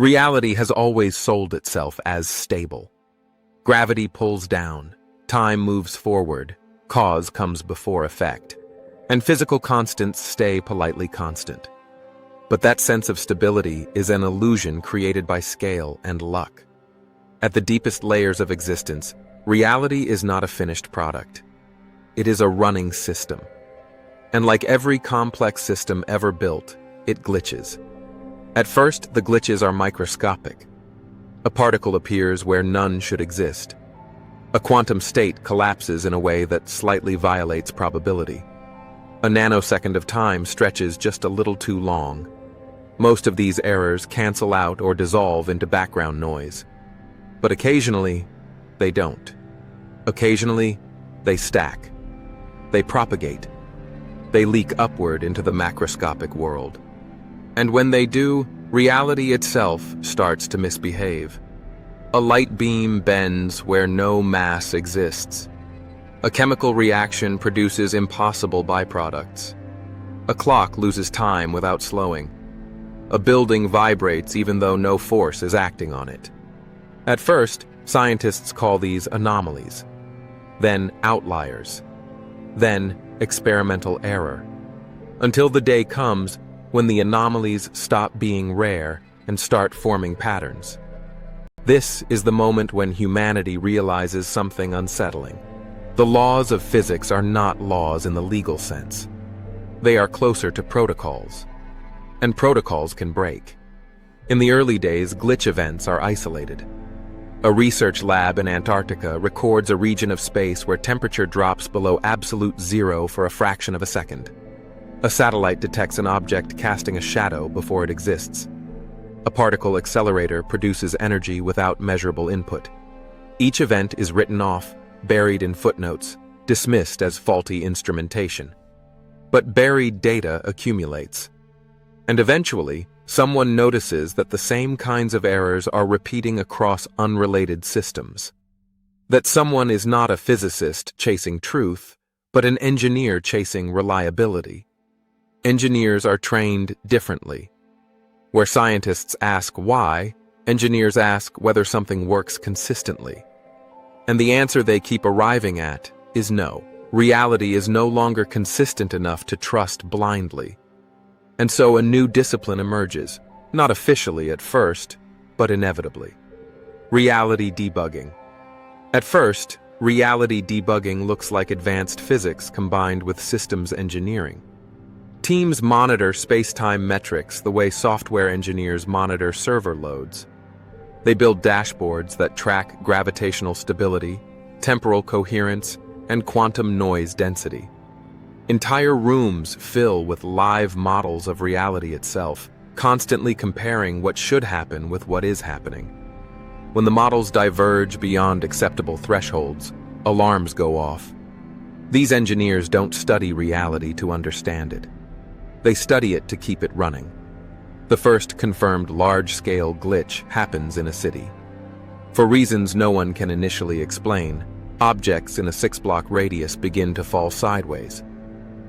Reality has always sold itself as stable. Gravity pulls down, time moves forward, cause comes before effect, and physical constants stay politely constant. But that sense of stability is an illusion created by scale and luck. At the deepest layers of existence, reality is not a finished product. It is a running system. And like every complex system ever built, it glitches. At first, the glitches are microscopic. A particle appears where none should exist. A quantum state collapses in a way that slightly violates probability. A nanosecond of time stretches just a little too long. Most of these errors cancel out or dissolve into background noise. But occasionally, they don't. Occasionally, they stack. They propagate. They leak upward into the macroscopic world. And when they do, reality itself starts to misbehave. A light beam bends where no mass exists. A chemical reaction produces impossible byproducts. A clock loses time without slowing. A building vibrates even though no force is acting on it. At first, scientists call these anomalies, then outliers, then experimental error, until the day comes when the anomalies stop being rare and start forming patterns. This is the moment when humanity realizes something unsettling. The laws of physics are not laws in the legal sense. They are closer to protocols, and protocols can break. In the early days, glitch events are isolated. A research lab in Antarctica records a region of space where temperature drops below absolute zero for a fraction of a second. A satellite detects an object casting a shadow before it exists. A particle accelerator produces energy without measurable input. Each event is written off, buried in footnotes, dismissed as faulty instrumentation. But buried data accumulates. And eventually, someone notices that the same kinds of errors are repeating across unrelated systems. That someone is not a physicist chasing truth, but an engineer chasing reliability. Engineers are trained differently. Where scientists ask why, engineers ask whether something works consistently. And the answer they keep arriving at is no. Reality is no longer consistent enough to trust blindly. And so a new discipline emerges, not officially at first, but inevitably. Reality debugging. At first, reality debugging looks like advanced physics combined with systems engineering. Teams monitor space-time metrics the way software engineers monitor server loads. They build dashboards that track gravitational stability, temporal coherence, and quantum noise density. Entire rooms fill with live models of reality itself, constantly comparing what should happen with what is happening. When the models diverge beyond acceptable thresholds, alarms go off. These engineers don't study reality to understand it. They study it to keep it running. The first confirmed large-scale glitch happens in a city. For reasons no one can initially explain, objects in a 6-block radius begin to fall sideways.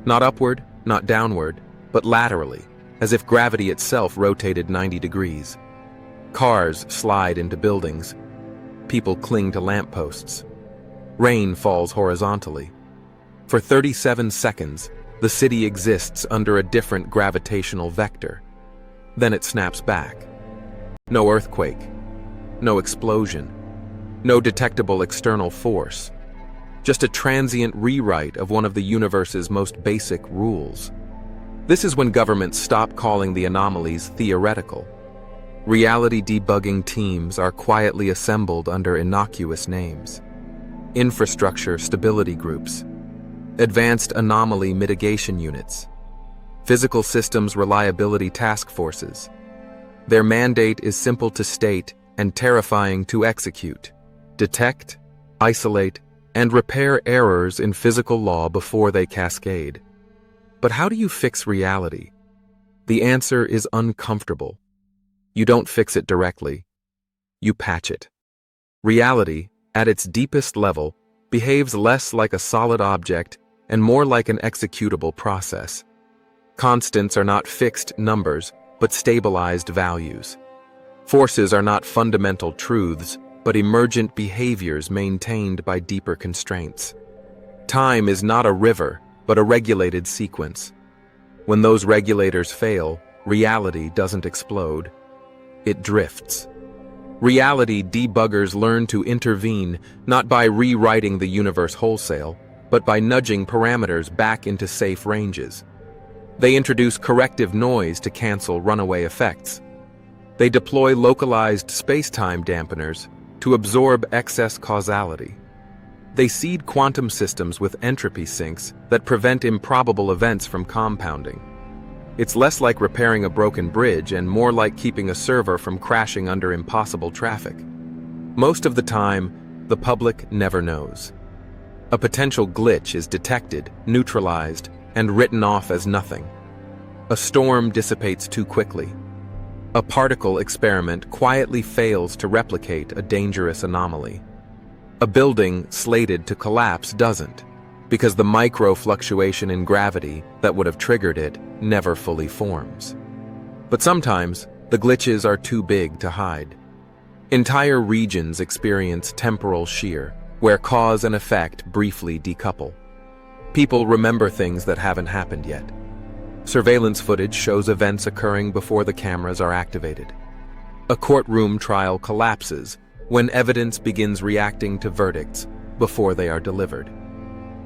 Not upward, not downward, but laterally, as if gravity itself rotated 90 degrees. Cars slide into buildings. People cling to lampposts. Rain falls horizontally. For 37 seconds, the city exists under a different gravitational vector. Then it snaps back. No earthquake. No explosion. No detectable external force. Just a transient rewrite of one of the universe's most basic rules. This is when governments stop calling the anomalies theoretical. Reality debugging teams are quietly assembled under innocuous names. Infrastructure stability groups. Advanced anomaly mitigation units, physical systems reliability task forces. Their mandate is simple to state and terrifying to execute: detect, isolate, and repair errors in physical law before they cascade. But how do you fix reality? The answer is uncomfortable. You don't fix it directly. You patch it. Reality, at its deepest level, behaves less like a solid object and more like an executable process. Constants are not fixed numbers, but stabilized values. Forces are not fundamental truths, but emergent behaviors maintained by deeper constraints. Time is not a river, but a regulated sequence. When those regulators fail, reality doesn't explode. It drifts. Reality debuggers learn to intervene not by rewriting the universe wholesale, but by nudging parameters back into safe ranges. They introduce corrective noise to cancel runaway effects. They deploy localized space-time dampeners to absorb excess causality. They seed quantum systems with entropy sinks that prevent improbable events from compounding. It's less like repairing a broken bridge and more like keeping a server from crashing under impossible traffic. Most of the time, the public never knows. A potential glitch is detected, neutralized, and written off as nothing. A storm dissipates too quickly. A particle experiment quietly fails to replicate a dangerous anomaly. A building slated to collapse doesn't, because the micro fluctuation in gravity that would have triggered it never fully forms. But sometimes, the glitches are too big to hide. Entire regions experience temporal shear, where cause and effect briefly decouple. People remember things that haven't happened yet. Surveillance footage shows events occurring before the cameras are activated. A courtroom trial collapses when evidence begins reacting to verdicts before they are delivered.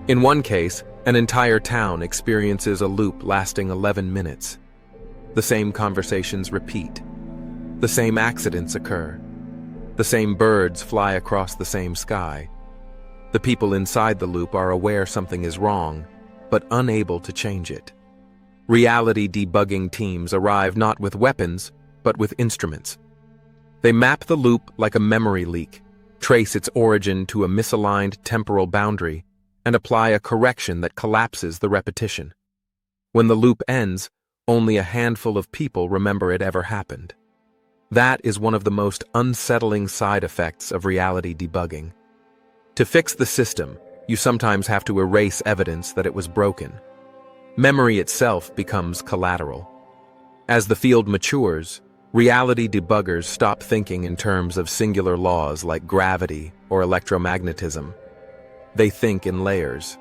In one case, an entire town experiences a loop lasting 11 minutes. The same conversations repeat. The same accidents occur. The same birds fly across the same sky. The people inside the loop are aware something is wrong, but unable to change it. Reality debugging teams arrive not with weapons, but with instruments. They map the loop like a memory leak, trace its origin to a misaligned temporal boundary, and apply a correction that collapses the repetition. When the loop ends, only a handful of people remember it ever happened. That is one of the most unsettling side effects of reality debugging. To fix the system, you sometimes have to erase evidence that it was broken. Memory itself becomes collateral. As the field matures, reality debuggers stop thinking in terms of singular laws like gravity or electromagnetism. They think in layers.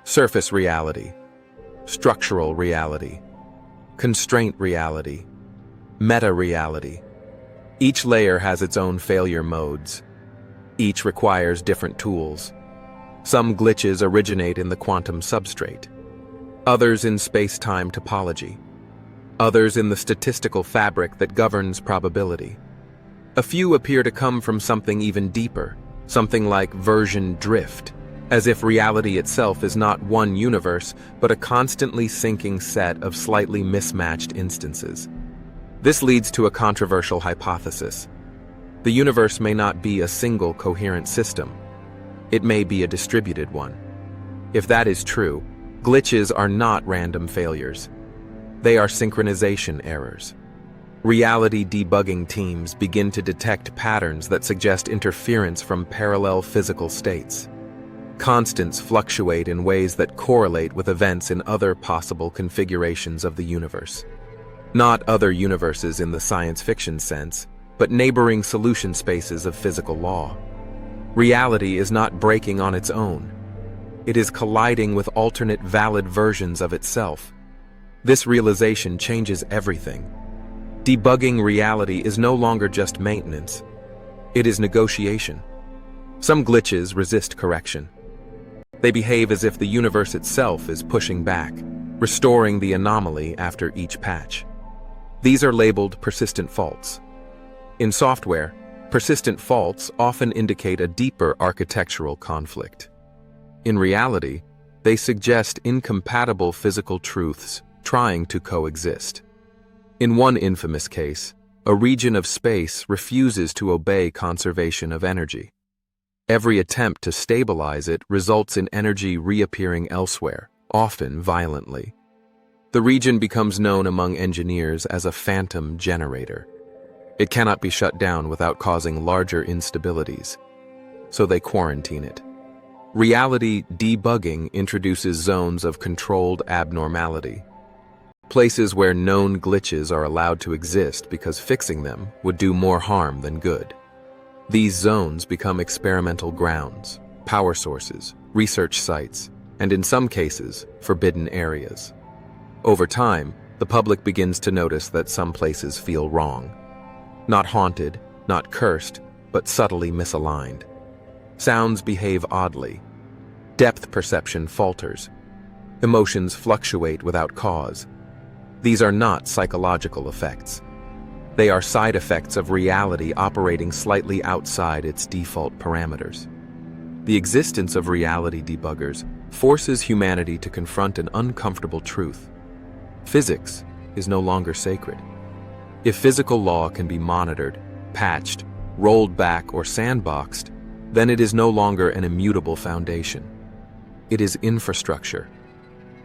Surface reality, structural reality, constraint reality, meta-reality. Each layer has its own failure modes. Each requires different tools. Some glitches originate in the quantum substrate, others in space-time topology, others in the statistical fabric that governs probability. A few appear to come from something even deeper, something like version drift, as if reality itself is not one universe, but a constantly syncing set of slightly mismatched instances. This leads to a controversial hypothesis. The universe may not be a single coherent system. It may be a distributed one. If that is true, glitches are not random failures. They are synchronization errors. Reality debugging teams begin to detect patterns that suggest interference from parallel physical states. Constants fluctuate in ways that correlate with events in other possible configurations of the universe. Not other universes in the science fiction sense, but neighboring solution spaces of physical law. Reality is not breaking on its own. It is colliding with alternate valid versions of itself. This realization changes everything. Debugging reality is no longer just maintenance. It is negotiation. Some glitches resist correction. They behave as if the universe itself is pushing back, restoring the anomaly after each patch. These are labeled persistent faults. In software, persistent faults often indicate a deeper architectural conflict. In reality, they suggest incompatible physical truths trying to coexist. In one infamous case, a region of space refuses to obey conservation of energy. Every attempt to stabilize it results in energy reappearing elsewhere, often violently. The region becomes known among engineers as a phantom generator. It cannot be shut down without causing larger instabilities, so they quarantine it. Reality debugging introduces zones of controlled abnormality, Places where known glitches are allowed to exist because fixing them would do more harm than good. These zones become experimental grounds, power sources, research sites, and in some cases, forbidden areas. Over time, the public begins to notice that some places feel wrong. Not haunted, not cursed, but subtly misaligned. Sounds behave oddly. Depth perception falters. Emotions fluctuate without cause. These are not psychological effects. They are side effects of reality operating slightly outside its default parameters. The existence of reality debuggers forces humanity to confront an uncomfortable truth. Physics is no longer sacred. If physical law can be monitored, patched, rolled back, or sandboxed, then it is no longer an immutable foundation. It is infrastructure,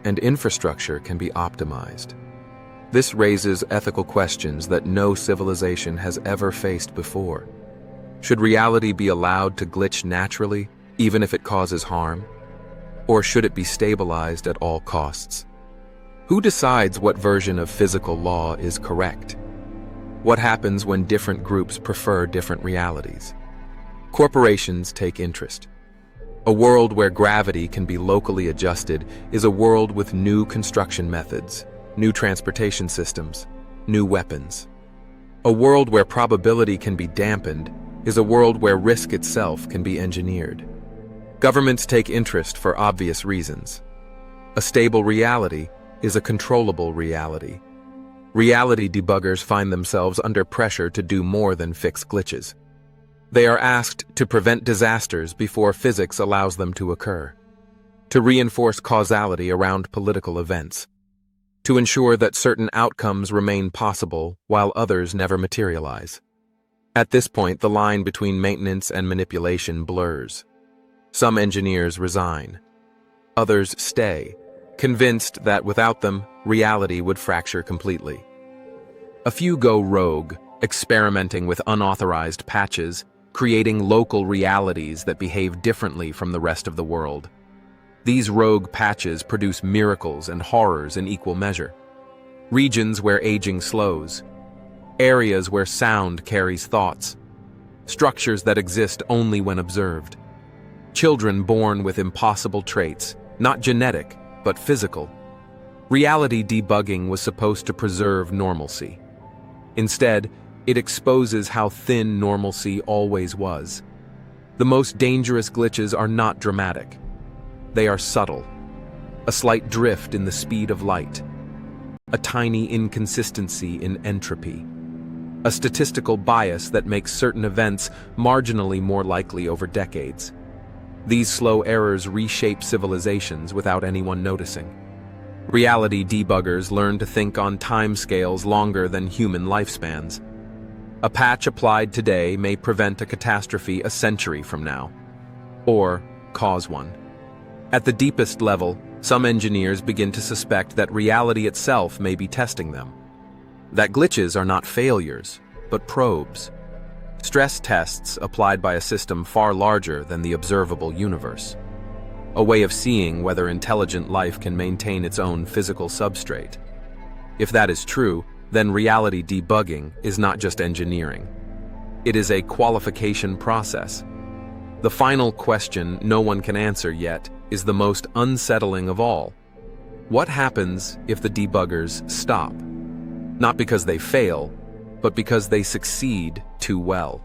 and infrastructure can be optimized. This raises ethical questions that no civilization has ever faced before. Should reality be allowed to glitch naturally, even if it causes harm? Or should it be stabilized at all costs? Who decides what version of physical law is correct? What happens when different groups prefer different realities? Corporations take interest. A world where gravity can be locally adjusted is a world with new construction methods, new transportation systems, new weapons. A world where probability can be dampened is a world where risk itself can be engineered. Governments take interest for obvious reasons. A stable reality is a controllable reality. Reality debuggers find themselves under pressure to do more than fix glitches. They are asked to prevent disasters before physics allows them to occur, to reinforce causality around political events, to ensure that certain outcomes remain possible while others never materialize. At this point, the line between maintenance and manipulation blurs. Some engineers resign. Others stay, convinced that without them, reality would fracture completely. A few go rogue, experimenting with unauthorized patches, creating local realities that behave differently from the rest of the world. These rogue patches produce miracles and horrors in equal measure. Regions where aging slows. Areas where sound carries thoughts. Structures that exist only when observed. Children born with impossible traits, not genetic, but physical. Reality debugging was supposed to preserve normalcy. Instead, it exposes how thin normalcy always was. The most dangerous glitches are not dramatic. They are subtle. A slight drift in the speed of light. A tiny inconsistency in entropy. A statistical bias that makes certain events marginally more likely over decades. These slow errors reshape civilizations without anyone noticing. Reality debuggers learn to think on timescales longer than human lifespans. A patch applied today may prevent a catastrophe a century from now, or cause one. At the deepest level, some engineers begin to suspect that reality itself may be testing them. That glitches are not failures, but probes. Stress tests applied by a system far larger than the observable universe. A way of seeing whether intelligent life can maintain its own physical substrate. If that is true, then reality debugging is not just engineering. It is a qualification process. The final question no one can answer yet is the most unsettling of all. What happens if the debuggers stop? Not because they fail, but because they succeed too well.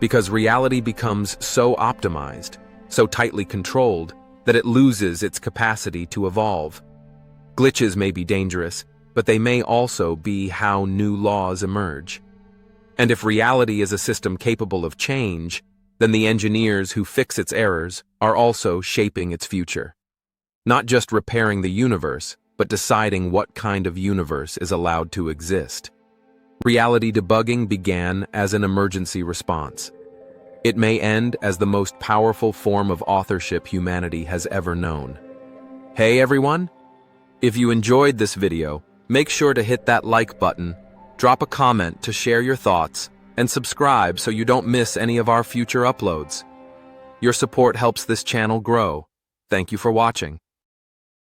Because reality becomes so optimized, so tightly controlled, that it loses its capacity to evolve. Glitches may be dangerous, but they may also be how new laws emerge. And if reality is a system capable of change, then the engineers who fix its errors are also shaping its future. Not just repairing the universe, but deciding what kind of universe is allowed to exist. Reality debugging began as an emergency response. It may end as the most powerful form of authorship humanity has ever known. Hey everyone! If you enjoyed this video, make sure to hit that like button, drop a comment to share your thoughts, and subscribe so you don't miss any of our future uploads. Your support helps this channel grow. Thank you for watching.